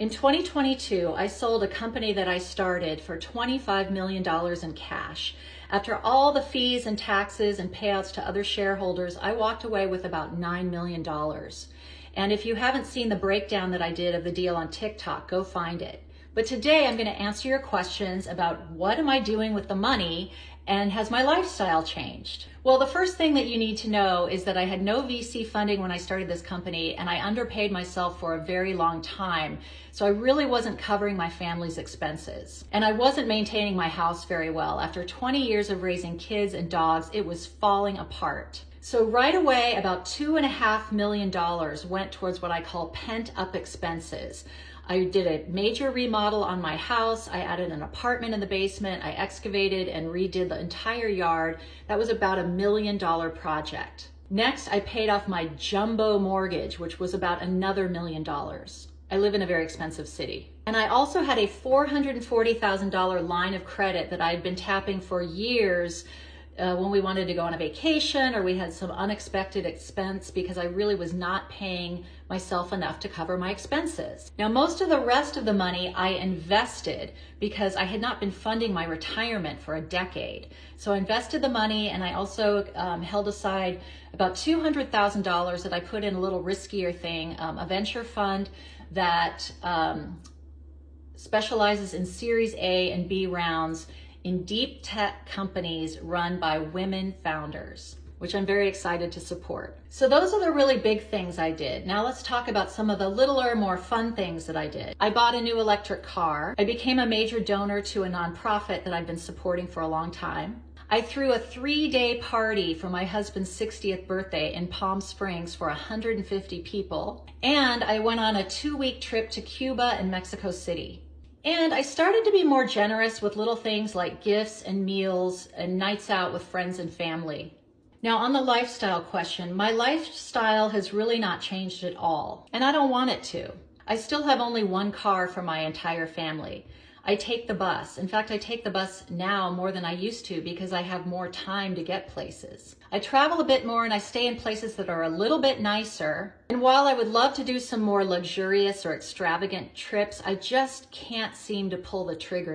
In 2022, I sold a company that I started for $25 million in cash. After all the fees and taxes and payouts to other shareholders, I walked away with about $9 million. And if you haven't seen the breakdown that I did of the deal on TikTok, go find it. But today I'm going to answer your questions about what am I doing with the money and has my lifestyle changed? Well, the first thing that you need to know is that I had no VC funding when I started this company, and I underpaid myself for a very long time. So I really wasn't covering my family's expenses. And I wasn't maintaining my house very well. After 20 years of raising kids and dogs, it was falling apart. So right away, about $2.5 million went towards what I call pent-up expenses. I did a major remodel on my house. I added an apartment in the basement. I excavated and redid the entire yard. That was about $1 million project. Next, I paid off my jumbo mortgage, which was about another $1 million. I live in a very expensive city. And I also had a $440,000 line of credit that I had been tapping for years when we wanted to go on a vacation or we had some unexpected expense because I really was not paying myself enough to cover my expenses. Now, most of the rest of the money I invested because I had not been funding my retirement for a decade. So I invested the money, and I also held aside about $200,000 that I put in a little riskier thing, a venture fund that specializes in Series A and B rounds in deep tech companies run by women founders, which I'm very excited to support. So those are the really big things I did. Now let's talk about some of the littler, more fun things that I did. I bought a new electric car. I became a major donor to a nonprofit that I've been supporting for a long time. I threw a 3-day party for my husband's 60th birthday in Palm Springs for 150 people. And I went on a 2-week trip to Cuba and Mexico City. And I started to be more generous with little things like gifts and meals and nights out with friends and family. Now, on the lifestyle question, my lifestyle has really not changed at all, and I don't want it to. I still have only one car for my entire family. I take the bus. In fact, I take the bus now more than I used to because I have more time to get places. I travel a bit more and I stay in places that are a little bit nicer. And while I would love to do some more luxurious or extravagant trips, I just can't seem to pull the trigger.